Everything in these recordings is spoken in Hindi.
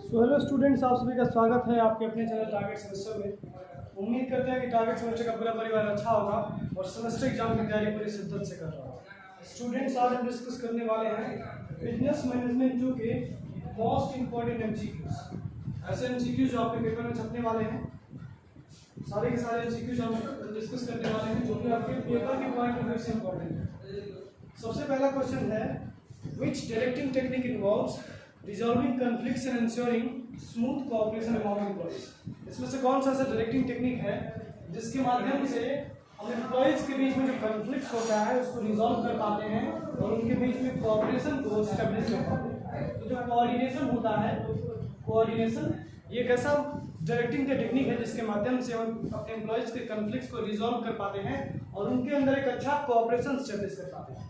हेलो स्टूडेंट्स, आप सभी का स्वागत है आपके अपने चैनल टारगेट सेमेस्टर में। उम्मीद करते हैं कि टारगेट सेमेस्टर का पूरा परिवार अच्छा होगा और सेमेस्टर एग्जाम की तैयारी पूरी शिद्दत से कर रहा होगा। स्टूडेंट्स, आज हम डिस्कस करने वाले हैं बिजनेस मैनेजमेंट 2 के मोस्ट इंपॉर्टेंट एमसीक्यूज। ऐसे एमसीक्यूज जो आपके पेपर में छपने वाले हैं, सारे के सारे एमसीक्यूज हम डिस्कस करने वाले हैं जो कि आपके पेपर के पॉइंट ऑफ व्यू से इंपॉर्टेंट है। सबसे पहला क्वेश्चन है, which directing technique involves resolving conflicts and ensuring smooth cooperation among employees। इसमें से कौन सा ऐसा डायरेक्टिंग टेक्निक है जिसके माध्यम से हम एम्प्लॉयज के बीच में जो कॉन्फ्लिक्ट होता है उसको रिजॉल्व कर पाते हैं और उनके बीच में कोऑपरेशन को एस्टेब्लिश कर पाते हैं। तो जो कोऑर्डिनेशन होता है, कोऑर्डिनेशन ये एक ऐसा डायरेक्टिंग टेक्निक है जिसके माध्यम से हम अपने एम्प्लॉयज के कॉन्फ्लिक्ट्स को रिजॉल्व कर पाते हैं और उनके अंदर एक अच्छा कोऑपरेशन एस्टेब्लिश कर पाते हैं।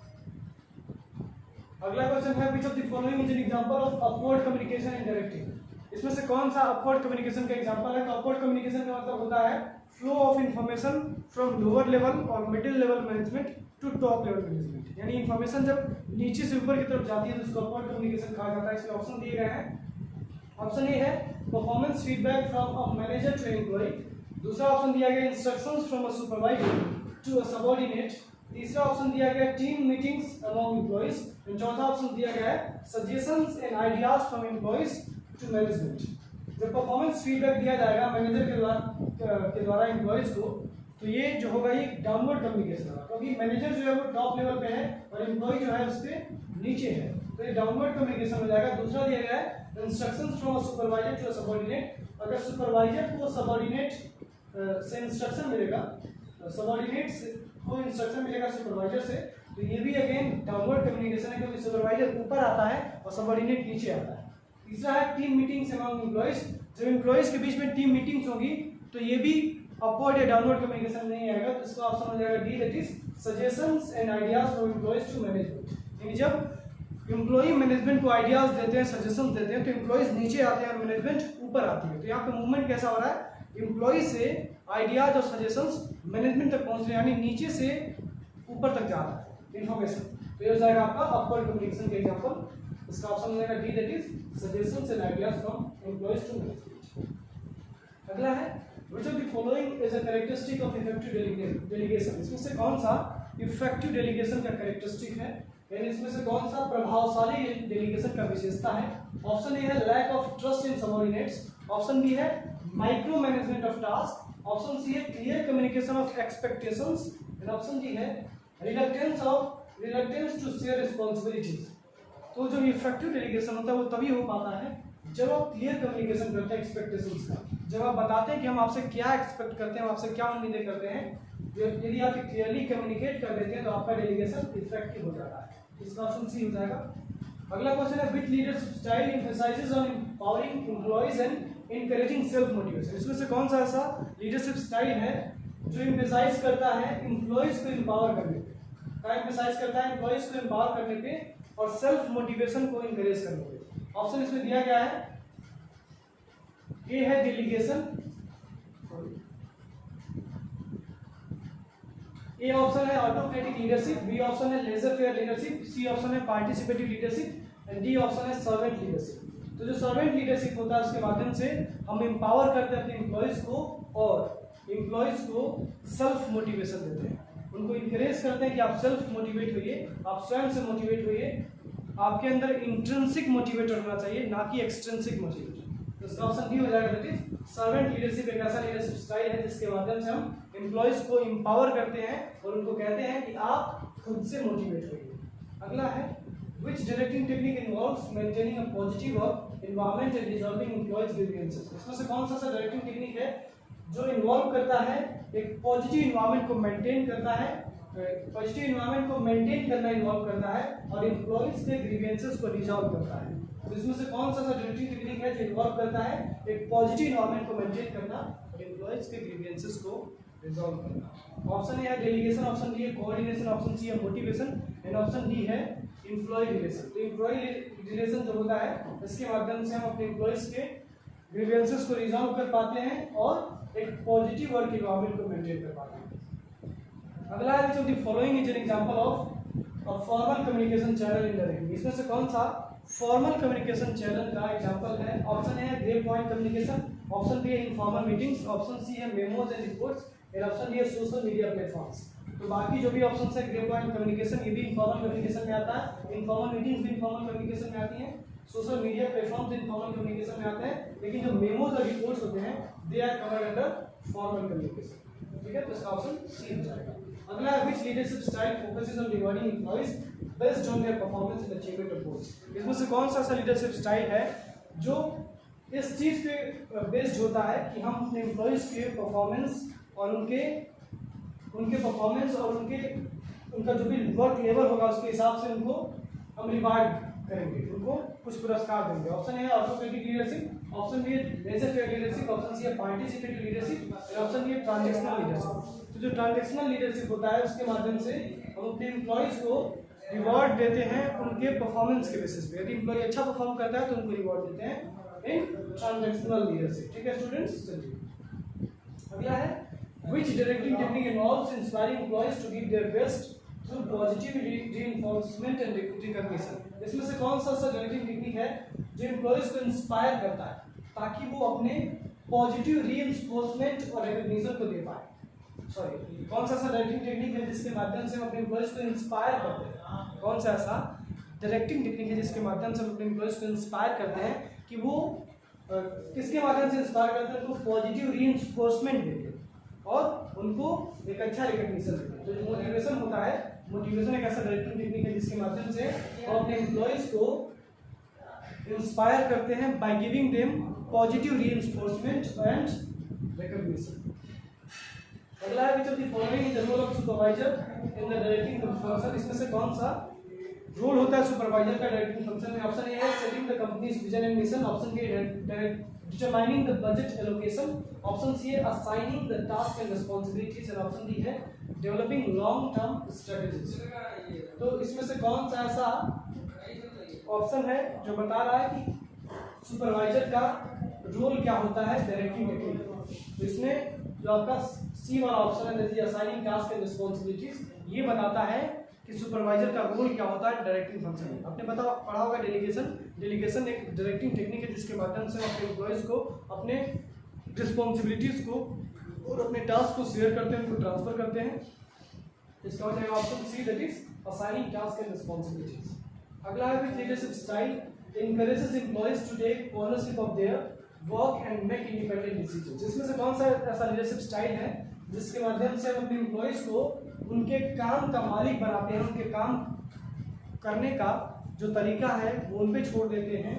अगला क्वेश्चन है, which of the following is an example of upward communication in directing. इसमें से कौन सा अपवर्ड कम्युनिकेशन का एग्जांपल है? तो अपवर्ड कम्युनिकेशन का मतलब होता है flow of information from lower level और middle level management to top level management. यानी इंफॉर्मेशन जब नीचे से ऊपर की तरफ जाती है तो उसको अपवर्ड कम्युनिकेशन कहा जाता है। इसमें ऑप्शन दिए गए हैं। ऑप्शन ए है performance feedback from a manager to employ. दूसरा ऑप्शन दिया गया instructions from a supervisor to a subordinate. तीसरा ऑप्शन दिया गया टीम मीटिंग्स अमंग एम्प्लॉइज। चौथा ऑप्शन दिया गया है suggestions and ideas from employees to management. जब परफॉर्मेंस फीडबैक दिया जाएगा मैनेजर के द्वारा एम्प्लॉइज को, तो ये जो होगा ये डाउनवर्ड कम्युनिकेशन होगा, क्योंकि मैनेजर जो है वो टॉप लेवल पे है और एम्प्लॉय जो है उसके नीचे है, तो ये डाउनवर्ड कम्युनिकेशन हो जाएगा। दूसरा दिया गया है instructions from a supervisor to a subordinate. अगर सुपरवाइजर को सबऑर्डिनेट से इंस्ट्रक्शन मिलेगा, सबऑर्डिनेट को इंस्ट्रक्शन मिलेगा सुपरवाइजर से, तो ये भी अगेन डाउनवर्ड कम्युनिकेशन है, क्योंकि सुपरवाइजर ऊपर आता है और सबऑर्डिनेट नीचे आता है। तीसरा है टीम मीटिंग्स अमंग एम्प्लॉइज। जब एम्प्लॉइज के बीच में टीम मीटिंग्स होगी तो ये भी अपवर्ड या डाउनवर्ड कम्युनिकेशन नहीं आएगा, तो इसका ऑप्शन हो जाएगा D, that is suggestions and ideas from employees to management. यानी जब एम्प्लॉई मैनेजमेंट को आइडियाज देते हैं, सजेशन देते हैं, तो एम्प्लॉइज नीचे आते हैं और मैनेजमेंट ऊपर आती है। तो यहाँ पे मूवमेंट कैसा हो रहा है, एम्प्लॉई से आइडियाज और सजेशंस मैनेजमेंट तक पहुंच रहे हैं, यानी नीचे से ऊपर तक जा रहा है इन्फॉर्मेशन। तो ये हो जाएगा आपका अपवर्ड कम्युनिकेशन का एग्जांपल। इसका ऑप्शन हो जाएगा D, that is suggestions and ideas from employees to management. अगला है, which of the following is a characteristic of effective delegation. इसमें से कौन सा इफेक्टिव डेलीगेशन का कैरेक्टरिस्टिक है, यानी इसमें से कौन सा प्रभावशाली डेलीगेशन का विशेषता है? ऑप्शन ए है lack of trust in subordinates. Option B है micro management of task. Option C है clear communication of expectations and option D है रिलक्टेंस टू शेयर रिस्पांसिबिलिटीज। तो जो इफेक्टिव डेलीगेशन होता है वो तभी हो पाता है जब आप क्लियर कम्युनिकेशन करते हैं एक्सपेक्टेशंस का, जब आप बताते हैं कि हम आपसे क्या एक्सपेक्ट करते हैं, हम आपसे क्या उम्मीदें करते हैं। यदि आप क्लियरली कम्युनिकेट कर देते हैं तो आपका डेलीगेशन इफेक्टिव हो जाता है। इसका ऑप्शन सी हो जाएगा। अगला क्वेश्चन है, which leadership style emphasises on empowering employees and encouraging self motivation. इसमें से कौन सा ऐसा लीडरशिप स्टाइल है जो एम्फसाइज करता है एम्प्लॉइज को एम्पावर करने पे, क्या एम्फसाइज करता है एम्प्लॉइज को एम्पावर करने पे और सेल्फ मोटिवेशन को इनकरेज करने पे? ऑप्शन इसमें दिया गया है, ए है डेलीगेशन, ए ऑप्शन है ऑटोक्रेटिक लीडरशिप, बी ऑप्शन है laissez faire leadership, C option है participative leadership and D option है सर्वेंट लीडरशिप। तो जो सर्वेंट लीडरशिप होता है उसके माध्यम से हम एम्पावर करते हैं अपने एम्प्लॉइज को और एम्प्लॉइज को सेल्फ मोटिवेशन देते हैं, उनको इंकरेज करते हैं कि आप सेल्फ मोटिवेट होइए, आप स्वयं से मोटिवेट होइए। आपके अंदर इंट्रिंसिक मोटिवेटर होना चाहिए, ना कि एक्सट्रिंसिक मोटिवेटर। तो इसका ऑप्शन डी हो जाएगा, दैट इज सर्वेंट लीडरशिप। एक ऐसा लीडरशिप स्टाइल है जिसके माध्यम से हम एम्प्लॉइज को एम्पावर करते हैं और उनको कहते हैं कि आप खुद से मोटिवेट होइए। अगला है, which directing technique involves maintaining a positive work environment and resolving employees grievances। इसमें से कौन सा डायरेक्टिंग टेक्निक है जो इन्वॉल्व करता है एक पॉजिटिव इन्वायरमेंट को मेंटेन करता है, पॉजिटिव इन्वायरमेंट को मेंटेन करना इन्वॉल्व करता है और एम्प्लॉइज के ग्रीवेंसेस को रिजॉल्व करता है। तो इसमें से कौन सा डायरेक्टिंग टेक्निक है जो इन्वॉल्व करता है एक पॉजिटिव इन्वायरमेंट को मेंटेन करना और एम्प्लॉइज के ग्रीवेंसेस को रिजॉल्व करना? ऑप्शन ए है डेलीगेशन, ऑप्शन डी है कोऑर्डिनेशन, ऑप्शन सी है मोटिवेशन एंड ऑप्शन डी है एम्प्लॉय रिलेशन। तो एम्प्लॉय रिलेशन जो होता है इसके माध्यम से हम अपने एम्प्लॉइज के ग्रीवेंसेस को रिजॉल्व कर पाते हैं और एक पॉजिटिव वर्क एनवायरनमेंट को मेंटेन कर पाते हैं। अगला है, which of the following is an example of a formal communication channel in directing. इसमें से कौन सा फॉर्मल कम्युनिकेशन चैनल का एग्जांपल है? ऑप्शन है grapevine communication, option B है इनफॉर्मल मीटिंग्स, ऑप्शन सी है मेमोज एंड रिपोर्ट्स, और ऑप्शन डी है सोशल मीडिया प्लेटफॉर्म्स। तो बाकी जो भी ऑप्शन है ग्रे पॉइंट कम्युनिकेशन ये भी इनफॉर्मल कम्युनिकेशन में आता है, इनफॉर्मल मीटिंग्स भी इनफॉर्मल कम्युनिकेशन में आती हैं, social media platforms informal communication में आते हैं, लेकिन जो मेमोज और रिपोर्ट्स होते हैं they are covered under formal communication. ठीक है, तो इसका ऑप्शन सी हो जाएगा। अगला है which leadership style focuses on rewarding employees based on their performance in achievement of goals. इसमें से कौन सा ऐसा लीडरशिप स्टाइल है जो इस चीज पे बेस्ड होता है कि हम अपने एम्प्लॉइज के परफॉर्मेंस और उनके परफॉर्मेंस और उनका जो भी वर्क लेवल होगा उसके हिसाब से उनको हम रिवार्ड करेंगे, उनको कुछ पुरस्कार देंगे। ऑप्शन ए है ऑटोक्रेटिक लीडरशिप, ऑप्शन बी है laissez faire leadership, option C है पार्टिसिपेटिव लीडरशिप, और ऑप्शन डी है ट्रांजैक्शनल लीडरशिप। तो जो ट्रांजैक्शनल लीडरशिप होता है उसके माध्यम से हम अपने एम्प्लॉइज को रिवॉर्ड देते हैं उनके परफॉर्मेंस के बेसिस पे। यदि एम्प्लॉय अच्छा परफॉर्म करता है तो उनको रिवॉर्ड देते हैं इन ट्रांजैक्शनल लीडरशिप। ठीक है स्टूडेंट्स, चलिए अगला है which directing technique involves inspiring employees to give their best through positive reinforcement and recognition। इसमें से कौन सा डायरेक्टिंग टेक्निक है जो एम्प्लॉइज को इंस्पायर करता है ताकि वो अपने पॉजिटिव रीइंफोर्समेंट और रिकॉग्निशन को दे पाए। सॉरी, कौन सा ऐसा डायरेक्टिंग टेक्निक है जिसके माध्यम से हम अपने एम्प्लॉइज को इंस्पायर करते हैं? कौन सा ऐसा डायरेक्टिंग टेक्निक है जिसके माध्यम से हम अपने एम्प्लॉइज को इंस्पायर करते हैं कि वो किसके माध्यम से इंस्पायर करते हैं? उनको पॉजिटिव रीइंफोर्समेंट देते और उनको एक अच्छा रिकॉग्निशन देते हैं। तो जो मोटिवेशन होता है, मोटिवेशन एक ऐसा डायरेक्टिंग टेक्निक है जिसके माध्यम से हम अपने एम्प्लॉइज को इंस्पायर करते हैं by giving them positive reinforcement and recognition. अगला है which of the following is the role of supervisor in the directing function. इसमें से कौन सा रोल होता है सुपरवाइजर का डायरेक्टिंग फंक्शन में? ऑप्शन ए है setting the company's vision and mission, option B है determining the budget allocation, option C है assigning the task and responsibilities, और ऑप्शन डी है developing long term strategies। तो इसमें से कौन सा ऐसा ऑप्शन है जो बता रहा है कि सुपरवाइजर का रोल क्या होता है डायरेक्टिंग टेक्निक? तो इसमें जो आपका सी वाला ऑप्शन है जैसे assigning task and responsibilities, ये बताता है कि सुपरवाइजर का रोल क्या होता है डायरेक्टिंग फंक्शन में। आपने पढ़ा होगा डेलीगेशन। डेलीगेशन एक डायरेक्टिंग टेक्निक है जिसके माध्यम से अपने एम्प्लॉइज को अपने रिस्पॉन्सिबिलिटीज को और अपने टास्क को शेयर करते हैं, उनको ट्रांसफर करते हैं। इसका हो जाएगा option C, that is assigning task and responsibilities. अगला है which leadership style encourages employees to take ownership of their work and make independent decisions. इसमें से कौन सा ऐसा लीडरशिप स्टाइल है जिसके माध्यम से हम अपने एम्प्लॉइज को उनके काम का मालिक बनाते हैं, उनके काम करने का जो तरीका है वो उन पे छोड़ देते हैं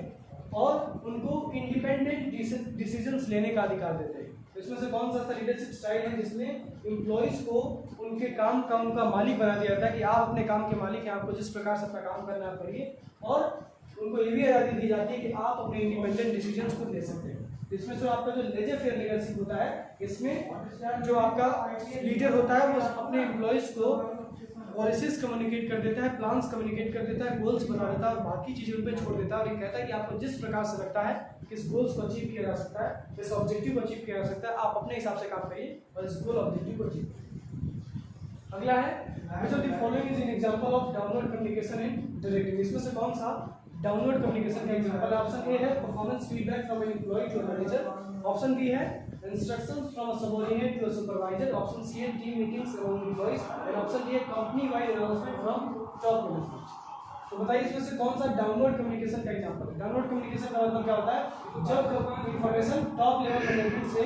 और उनको इंडिपेंडेंट डिसीजंस लेने का अधिकार देते हैं। तो इसमें से कौन सा ऐसा लीडरशिप स्टाइल है जिसमें एम्प्लॉइज को उनके काम का उनका मालिक बना दिया जाता है कि आप अपने काम के मालिक हैं, आपको जिस प्रकार से अपना काम करना है करिए, और उनको ये भी आज़ादी दी जाती है कि आप अपने इंडिपेंडेंट डिसीजंस को ले सकते हैं। इसमें जो आपका जो लेजर फेयर लीडरशिप होता है, इसमें जो आपका लीडर होता है वो अपने एम्प्लॉइज को पॉलिसीज कम्युनिकेट कर देता है, प्लान्स कम्युनिकेट कर देता है, गोल्स बता देता है और बाकी चीज़ें उन पर छोड़ देता है और ये कहता है कि आपको जिस प्रकार से लगता है किस गोल्स को अचीव किया जा सकता है, किस ऑब्जेक्टिव को अचीव किया जा सकता है, आप अपने हिसाब से काम करिए और इस गोल ऑब्जेक्टिव को अचीव करिए। अगला है which of the following is an example of downward communication in directing। इसमें से कौन सा डाउनवर्ड कम्युनिकेशन का एग्जांपल है? ऑप्शन ए है performance feedback from an employee to manager, option B है instructions from a subordinate to a supervisor, option C है टीम मीटिंग्स अमंग एम्प्लॉइज, और ऑप्शन डी है company wide announcement from top management. तो बताइए इसमें से कौन सा डाउनवर्ड कम्युनिकेशन का एग्जांपल है? डाउनवर्ड कम्युनिकेशन का मतलब क्या होता है? जब इंफॉर्मेशन टॉप लेवल मैनेजमेंट से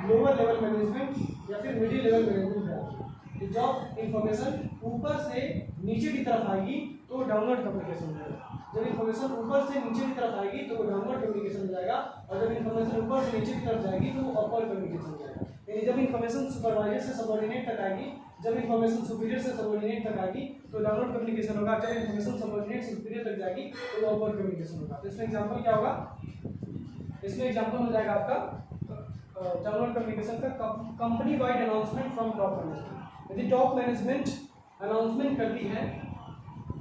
लोअर लेवल मैनेजमेंट या फिर मिडिल लेवल मैनेजमेंट में आएगी। जब इंफॉर्मेशन ऊपर से नीचे की तरफ आएगी तो डाउनवर्ड कम्युनिकेशन हो जाएगा। जब इंफॉर्मेशन ऊपर से नीचे की तरफ आएगी तो वो डाउनवर्ड कम्युनिकेशन हो जाएगा, और जब इंफॉर्मेशन ऊपर से नीचे की तरफ जाएगी तो वो अपवर्ड कम्युनिकेशन हो जाएगा। यानी जब इंफॉर्मेशन सुपरवाइजर से सबऑर्डिनेट तक आएगी, जब इंफॉर्मेशन सुपीरियर से सबऑर्डिनेट तक आएगी तो डाउनवर्ड कम्युनिकेशन होगा, जब इंफॉर्मेशन सबऑर्डिनेट से सुपीरियर तक जाएगी तो वो अपवर्ड कम्युनिकेशन होगा। तो इसमें एग्जांपल क्या होगा? इसमें एग्जांपल हो जाएगा आपका डाउनवर्ड कम्युनिकेशन का company wide announcement from top management. यदि टॉप मैनेजमेंट अनाउंसमेंट करती है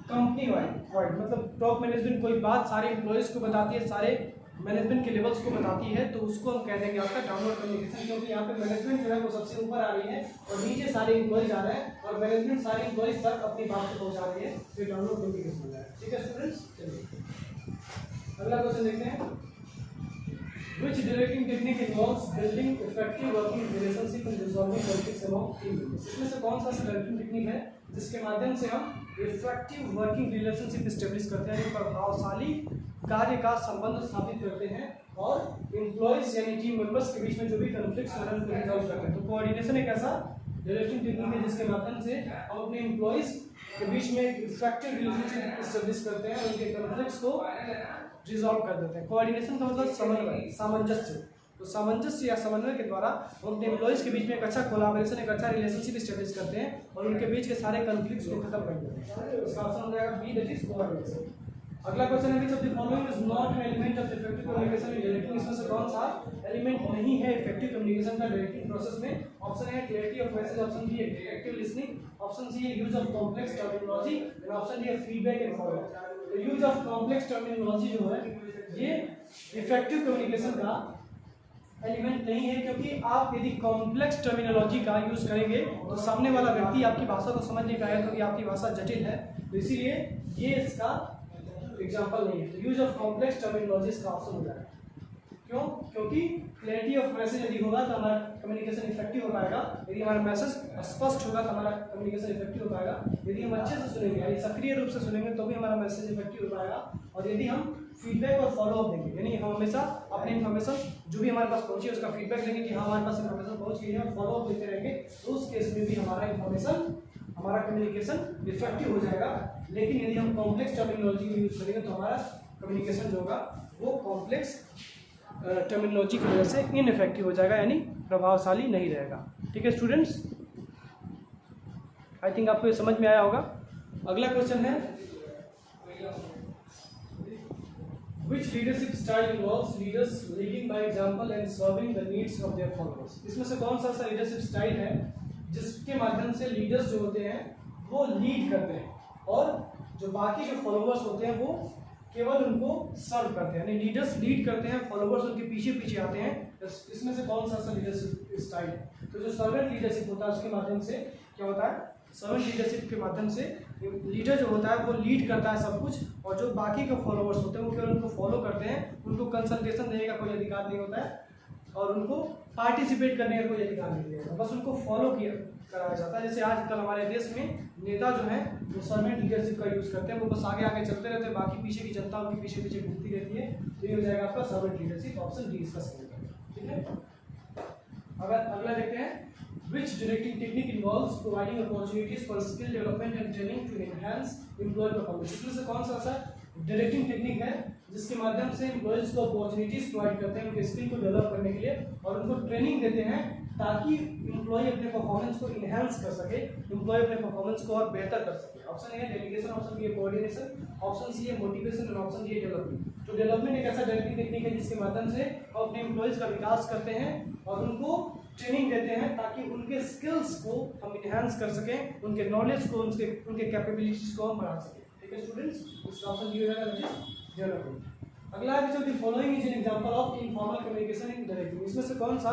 कंपनी वाइड मतलब टॉप मैनेजमेंट कोई बात सारे एम्प्लॉयज़ को बताती है, सारे मैनेजमेंट के लेवल्स को बताती है, तो उसको हम कह देंगे आपका डाउनवर्ड कम्युनिकेशन, क्योंकि यहाँ पे मैनेजमेंट जो है वो सबसे ऊपर आ रही है और नीचे सारे एम्प्लॉयज आ रहे हैं और मैनेजमेंट सारे एम्प्लॉयज तक अपनी बात को पहुँचा रही है, तो डाउनवर्ड कम्युनिकेशन हो जाएगा। ठीक है स्टूडेंट्स, चलिए अगला क्वेश्चन देखते हैं। Which directing technique involves building effective working relationship and resolving conflicts among team members? इसमें से कौन सा डायरेक्टिंग टेक्निक है जिसके माध्यम से हम इफेक्टिव वर्किंग रिलेशनशिप स्टेब्लिश करते हैं, प्रभावशाली कार्य का संबंध स्थापित करते हैं और एम्प्लॉयज यानी टीम मेंबर्स के बीच में जो भी कॉन्फ्लिक्ट्स हैं उनको रिजॉल्व करते हैं। तो कोऑर्डिनेशन एक ऐसा डायरेक्टिंग टेक्निक है जिसके माध्यम से हम अपने एम्प्लॉयज के बीच में इफेक्टिव रिलेशनशिप स्टेब्लिश करते हैं और उनके कॉन्फ्लिक्ट्स को रिजॉल्व कर देते हैं। कोऑर्डिनेशन का मतलब समन्वय, सामंजस्य। तो सामंजस्य या समन्वय के द्वारा हम अपने एम्प्लॉयज के बीच में एक अच्छा कोलैबोरेशन, एक अच्छा रिलेशनशिप स्टेब्लिश करते हैं और उनके बीच के सारे कॉन्फ्लिक्ट्स को खत्म कर देते हैं। इसका ऑप्शन हो जाएगा बी, दैट इज कोऑर्डिनेशन। अगला क्वेश्चन है, which of the following is not an element of effective communication in directing? इसमें से कौन सा एलिमेंट नहीं है इफेक्टिव कम्युनिकेशन का डायरेक्टिंग प्रोसेस में? ऑप्शन है clarity of message, option B है एक्टिव लिसनिंग, ऑप्शन सी है use of complex terminology and option D है फीडबैक एंड फॉलोअप। तो यूज ऑफ कॉम्प्लेक्स टर्मिनोलॉजी जो है ये इफेक्टिव कम्युनिकेशन का एलिमेंट नहीं है, क्योंकि आप यदि कॉम्प्लेक्स टर्मिनोलॉजी का यूज करेंगे तो सामने वाला व्यक्ति आपकी भाषा को समझ नहीं पाएगा क्योंकि आपकी भाषा जटिल है। तो इसीलिए ये इसका एग्जाम्पल नहीं है। तो यूज ऑफ कॉम्प्लेक्स टर्मिनोलॉजी का ऑप्शन हो जाएगा। क्यों? क्योंकि क्लैरिटी ऑफ मैसेज यदि होगा तो हमारा कम्युनिकेशन इफेक्टिव हो पाएगा। यदि हमारा मैसेज स्पष्ट होगा तो हमारा कम्युनिकेशन इफेक्टिव हो पाएगा। यदि हम अच्छे से सुनेंगे यानी सक्रिय रूप से सुनेंगे तो भी हमारा मैसेज इफेक्टिव हो पाएगा। और यदि हम फीडबैक और फॉलोअप देंगे यानी हम हमेशा अपनी इन्फॉर्मेशन जो भी हमारे पास पहुंची है उसका फीडबैक देंगे कि हाँ हमारे पास इन्फॉर्मेशन पहुंच गई है और फॉलोअप देते रहेंगे, तो उस केस में भी हमारा इन्फॉर्मेशन, हमारा कम्युनिकेशन इफेक्टिव हो जाएगा। लेकिन यदि हम कॉम्प्लेक्स टर्मिनोलॉजी का यूज करेंगे तो हमारा कम्युनिकेशन जो होगा वो कॉम्प्लेक्स टर्मिनोलॉजी की वजह से इनइफेक्टिव हो जाएगा यानी प्रभावशाली नहीं रहेगा। ठीक है स्टूडेंट्स, आई थिंक आपको ये समझ में आया होगा। अगला क्वेश्चन है, which leadership style involves leaders leading by example and serving the needs of their followers? इसमें से कौन सा ऐसा लीडरशिप स्टाइल है जिसके माध्यम से लीडर्स जो होते हैं वो लीड करते हैं और जो बाकी जो फॉलोअर्स होते हैं वो केवल उनको सर्व करते हैं, यानी लीडर्स लीड करते हैं, फॉलोअर्स उनके पीछे पीछे आते हैं। इसमें से कौन सा ऐसा लीडरशिप स्टाइल है? तो जो सर्वेंट लीडरशिप होता है उसके माध्यम से क्या होता है, सर्वेंट लीडरशिप के माध्यम से लीडर जो होता है वो लीड करता है सब कुछ और जो बाकी के फॉलोअर्स होते हैं वो केवल उनको फॉलो करते हैं, उनको कंसल्टेशन देने का कोई अधिकार नहीं होता है और उनको पार्टिसिपेट करने का कोई अधिकार नहीं दिया, बस उनको फॉलो किया कराया जाता है। जैसे आजकल हमारे देश में नेता जो है वो सर्वेंट लीडरशिप का यूज करते हैं, वो बस आगे आगे चलते रहते हैं, बाकी पीछे की जनता उनके पीछे पीछे घूमती रहती है। तो ये हो जाएगा आपका सर्वेंट लीडरशिप, ऑप्शन डी इसका सही है। ठीक है, अगर अगला देखते हैं, which directing technique involves providing opportunities for skill development and training to enhance employee performance? इसमें से कौन सा डायरेक्टिंग टेक्निक है जिसके माध्यम से एम्प्लॉयज को अपॉर्चुनिटीज प्रोवाइड करते हैं उनके स्किल को डेवलप करने के लिए और उनको ट्रेनिंग देते हैं ताकि एम्प्लॉय अपने परफॉर्मेंस को इनहेंस कर सके, एम्प्लॉय अपने परफॉर्मेंस को और बेहतर कर सके। ऑप्शन ए है डेलीगेशन, ऑप्शन बी है कोऑर्डिनेशन, ऑप्शन सी है मोटिवेशन और ऑप्शन डी है डेवलपमेंट। तो डेवलपमेंट एक ऐसा डायरेक्टिंग टेक्निक है जिसके माध्यम से हम अपने एम्प्लॉयज का विकास करते हैं और उनको ट्रेनिंग देते हैं ताकि उनके स्किल्स को हम इनहेंस कर सकें, उनके नॉलेज को, उनके कैपेबिलिटीज को हम बढ़ा सकें। ठीक है स्टूडेंट्स, इसका ऑप्शन डी हो जाएगा डेवलपमेंट। अगला है which of the following is an example of informal communication in directing? इसमें से कौन सा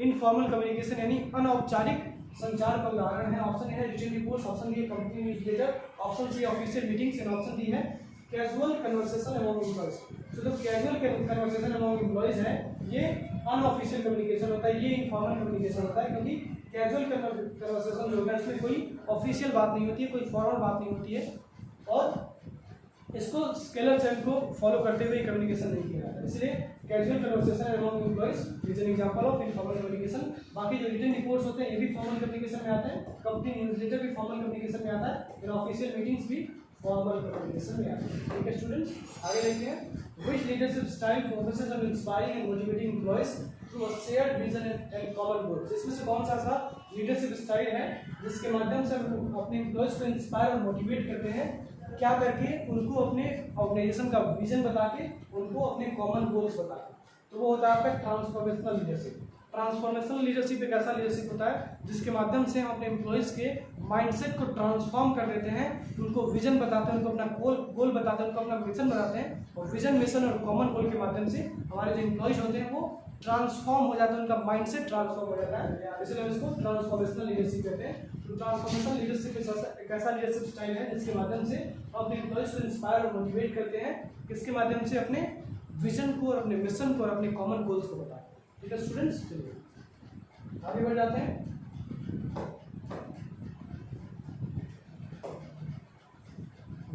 इनफॉर्मल कम्युनिकेशन यानी अनौपचारिक संचार का उदाहरण है? ऑप्शन ए है रिटन रिपोर्ट्स, ऑप्शन बी है company newsletter, option C official meetings and option D है कैजुअल कन्वर्सेशन अमंग एम्प्लॉइज। तो जो कैजुअल कन्वर्सेशन अमंग एम्प्लॉइज है ये अनऑफिशियल कम्युनिकेशन होता है, ये इनफॉर्मल कम्युनिकेशन होता है क्योंकि कैजुअल कन्वर्सेशन जो होगा इसमें कोई ऑफिशियल बात नहीं होती है, कोई फॉर्मल बात नहीं होती है और इसको स्केलर चेन को फॉलो करते हुए कम्युनिकेशन नहीं किया जाता, इसलिए casual conversation among employees is an example of informal communication. बाकी जो रिटन रिपोर्ट्स होते हैं ये भी फॉर्मल कम्युनिकेशन में आते हैं, कंपनी न्यूज़लेटर भी फॉर्मल कम्युनिकेशन में आता है, फिर ऑफिशियल मीटिंग्स भी फॉर्मल कम्युनिकेशन में आते हैं। ठीक है स्टूडेंट्स, आगे देखते हैं which leadership style focuses on inspiring and motivating employees through a shared vision and common goals? इसमें से कौन सा ऐसा लीडरशिप स्टाइल है जिसके माध्यम से हम अपने एम्प्लॉयज को इंस्पायर और मोटिवेट करते हैं, क्या करके उनको अपने ऑर्गेनाइजेशन का विजन बता के, उनको अपने कॉमन गोल्स बता के। तो वो होता है आपका ट्रांसफॉर्मेशनल लीडरशिप। ट्रांसफॉर्मेशनल लीडरशिप एक ऐसा लीडरशिप होता है जिसके माध्यम से हम अपने एम्प्लॉयज के माइंडसेट को ट्रांसफॉर्म कर देते हैं, उनको विजन बताते हैं, उनको अपना गोल बताते हैं, उनको अपना मिशन बताते हैं और विजन, मिशन और कॉमन गोल के माध्यम से हमारे जो एम्प्लॉयज होते हैं वो ट्रांसफॉर्म हो जाते हैं, उनका माइंडसेट ट्रांसफॉर्म हो जाता है, इसलिए हम इसको ट्रांसफॉर्मेशनल लीडरशिप कहते हैं। तो ट्रांसफॉर्मेशनल लीडरशिप एक ऐसा लीडरशिप स्टाइल है जिसके माध्यम से हम अपने एम्प्लॉयज को इंस्पायर और मोटिवेट करते हैं, किसके माध्यम से, अपने विजन को और अपने मिशन को और अपने कॉमन गोल्स को बताए। ठीक है स्टूडेंट्स, चलिए आगे बढ़ जाते हैं।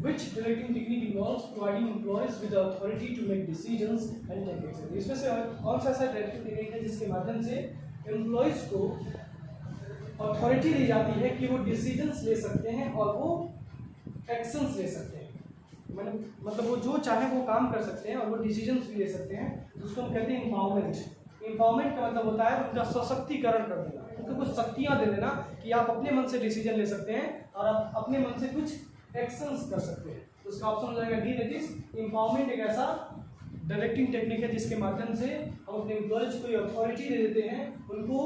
Which directing technique involves providing employees with the authority to make decisions and take action? इसमें से कौन सा ऐसा डायरेक्टिंग टेक्निक है जिसके माध्यम से एम्प्लॉयज को अथॉरिटी दी जाती है कि वो डिसीजंस ले सकते हैं और वो एक्शंस ले सकते हैं, मतलब वो जो चाहे वो काम कर सकते हैं और वो डिसीजंस भी ले सकते हैं, जिसको हम कहते हैं एम्पावरमेंट। एम्पावरमेंट का मतलब होता है उनका सशक्तिकरण कर देना, उनको कुछ शक्तियाँ दे देना कि आप अपने मन से डिसीजन ले सकते हैं और आप अपने मन से कुछ एक्शंस कर सकते हैं। तो उसका ऑप्शन हो जाएगा डी, दैट इज एम्पावरमेंट। एक ऐसा डायरेक्टिंग टेक्निक है जिसके माध्यम से हम अपने एम्प्लॉयज को ये अथॉरिटी दे देते हैं, उनको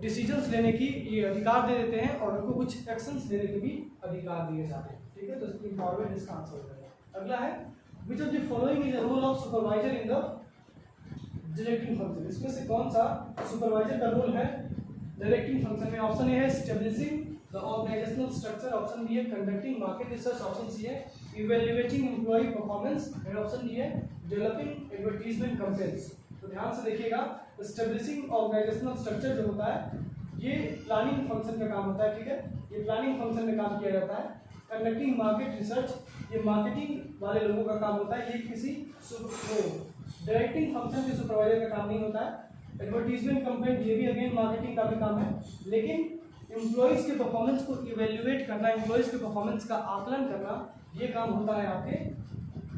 डिसीजंस लेने की ये अधिकार दे देते हैं और उनको कुछ एक्शंस लेने के भी अधिकार दिए जाते हैं। ठीक है, तो एम्पावरमेंट इसका आंसर हो जाएगा। अगला है which of the following is the role of supervisor in the directing function. इसमें से कौन सा सुपरवाइजर का रोल है डायरेक्टिंग फंक्शन में? ऑप्शन ए है establishing the organisational structure, option B है conducting market research, option C है evaluating employee performance and option D है डेवलपिंग एडवर्टाइजमेंट कैंपेन्स। तो ध्यान से देखिएगा, स्टेबलिशिंग ऑर्गेनाइजेशनल स्ट्रक्चर जो होता है ये प्लानिंग फंक्शन का काम होता है। ठीक है, ये प्लानिंग फंक्शन में काम किया जाता है। कंडक्टिंग मार्केट रिसर्च ये मार्केटिंग वाले लोगों का काम होता है, ये किसी डायरेक्टिंग फंक्शन के सुपरवाइजर का काम नहीं होता है। एडवर्टीजमेंट कंपेन ये भी अगेन मार्केटिंग का भी काम है, लेकिन एम्प्लॉयज़ के परफॉर्मेंस को इवेल्युएट करना, एम्प्लॉयज़ के परफॉर्मेंस का आकलन करना, ये काम होता है आपके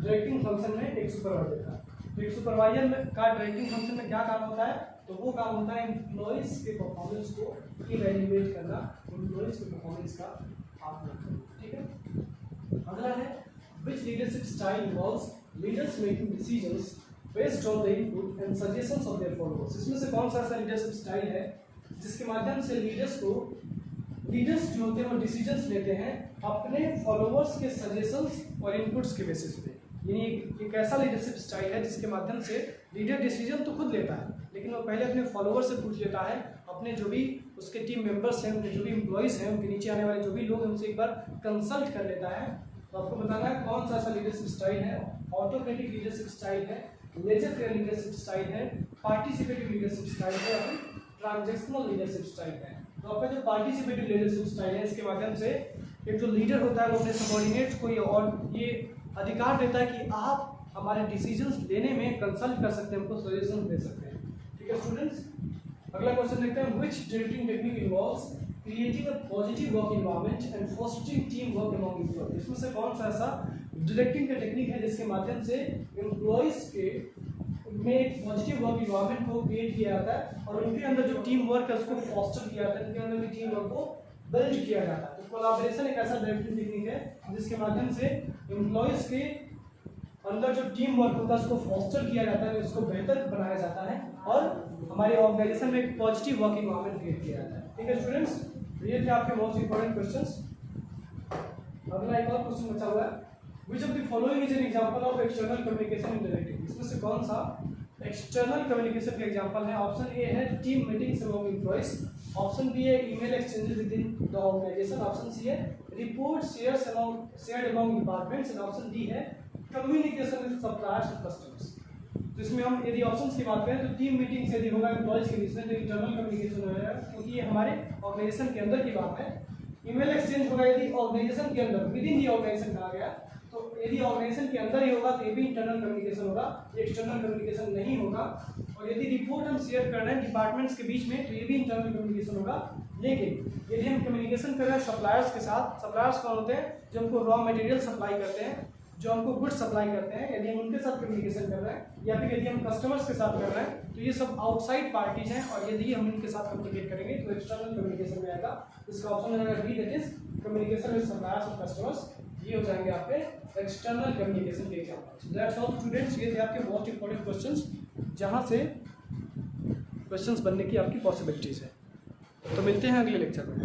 डायरेक्टिंग फंक्शन में एक सुपरवाइजर का। तो एक सुपरवाइजर का डायरेक्टिंग फंक्शन में क्या काम होता है? तो वो काम होता है एम्प्लॉयज़ के परफॉर्मेंस को इवेल्युएट करना, एम्प्लॉयज़ के परफॉर्मेंस का आकलन करना। ठीक है, अगला है which leadership style involves leaders making decisions based on the input and suggestions of their followers. इसमें से कौन सा ऐसा लीडरशिप स्टाइल है जिसके माध्यम से लीडर्स जो होते हैं वो डिसीजंस लेते हैं अपने फॉलोअर्स के सजेशंस और इनपुट्स के बेसिस पे। यानी एक ऐसा लीडरशिप स्टाइल है जिसके माध्यम से लीडर डिसीजन तो खुद लेता है, लेकिन वो पहले अपने फॉलोअर से पूछ लेता है, अपने जो भी उसके टीम मेंबर्स हैं, उनके जो भी एम्प्लॉयज़ हैं, उनके नीचे आने वाले जो भी लोग हैं, उनसे एक बार कंसल्ट कर लेता है। तो आपको बताना है कौन सा ऐसा लीडरशिप स्टाइल है। ऑटोक्रेटिक लीडरशिप स्टाइल है, लेजर फेयर लीडरशिप स्टाइल है, पार्टिसिपेटिव लीडरशिप स्टाइल है और ट्रांजेक्शनल लीडरशिप स्टाइल है। तो आपका जो पार्टिसिपेटिव लीडरशिप स्टाइल है, इसके माध्यम से एक जो लीडर होता है वो अपने सबॉर्डिनेट्स को ये अधिकार देता है कि आप हमारे डिसीजंस लेने में कंसल्ट कर सकते हैं, हमको सजेशन दे सकते हैं। ठीक है स्टूडेंट्स, अगला क्वेश्चन देखते हैं। Which directing technique involves creating a positive work environment and fostering teamwork among employees. इसमें से कौन सा ऐसा डायरेक्टिंग का टेक्निक है जिसके माध्यम से एम्प्लॉयज के में एक पॉजिटिव वर्क इन्वायरमेंट को क्रिएट किया जाता है और उनके अंदर जो टीम वर्क है उसको फॉस्टर किया जाता है, उनके अंदर भी टीम वर्क को बिल्ड किया जाता है। तो कोलैबोरेशन एक ऐसा डायरेक्टिंग टेक्निक है जिसके माध्यम से एम्प्लॉयज के अंदर जो टीम वर्क होता है उसको फॉस्टर किया जाता है, उसको बेहतर बनाया जाता है और हमारे ऑर्गेनाइजेशन में एक पॉजिटिव वर्क इन्वायरमेंट क्रिएट किया जाता है। ठीक है स्टूडेंट्स, ये थे आपके मोस्ट इंपॉर्टेंट क्वेश्चंस। अगला एक और क्वेश्चन बचा हुआ है। Which of the following is an example of external communication in directing? इसमें से कौन सा एक्सटर्नल कम्युनिकेशन का एग्जांपल है? ऑप्शन ए है team meetings among employees, option B है email exchanges within the organisation, option C है report shared among departments and option D है कम्युनिकेशन विद सप्लायर्स और कस्टमर्स। तो इसमें हम यदि ऑप्शंस की बात करें तो टीम मीटिंग्स यदि होगा एम्प्लॉइज के बीच में तो इंटरनल कम्युनिकेशन होगा, क्योंकि ये हमारे ऑर्गेनाइजेशन के अंदर की बात है। ईमेल एक्सचेंज होगा यदि ऑर्गेनाइजेशन के अंदर, विद इन दी ऑर्गेनाइजेशन कहा गया, तो यदि ऑर्गेनाइजेशन के अंदर ही होगा तो ये भी इंटरनल कम्युनिकेशन होगा, ये एक्सटर्नल कम्युनिकेशन नहीं होगा। और यदि रिपोर्ट हम शेयर कर रहे हैं डिपार्टमेंट्स के बीच में तो ये भी इंटरनल कम्युनिकेशन होगा। लेकिन यदि हम कम्युनिकेशन कर रहे हैं सप्लायर्स के साथ, सप्लायर्स कौन होते हैं? जो हमको रॉ मटेरियल सप्लाई करते हैं, जो हमको गुड्स सप्लाई करते हैं, यदि हम उनके साथ कम्युनिकेशन कर रहे हैं या फिर यदि हम कस्टमर्स के साथ कर रहे हैं तो ये सब आउटसाइड पार्टीज हैं और यदि हम इनके साथ कम्युनिकेट करेंगे तो एक्सटर्नल कम्युनिकेशन में आएगा। इसका ऑप्शन रहेगा B, that is communication with suppliers और कस्टमर्स। ये हो जाएंगे आपके एक्सटर्नल कम्युनिकेशन के एग्जांपल्स। दैट्स ऑल स्टूडेंट्स, ये थे आपके मोस्ट इंपॉर्टेंट क्वेश्चंस जहां से क्वेश्चंस बनने की आपकी पॉसिबिलिटीज है। तो मिलते हैं अगले लेक्चर में।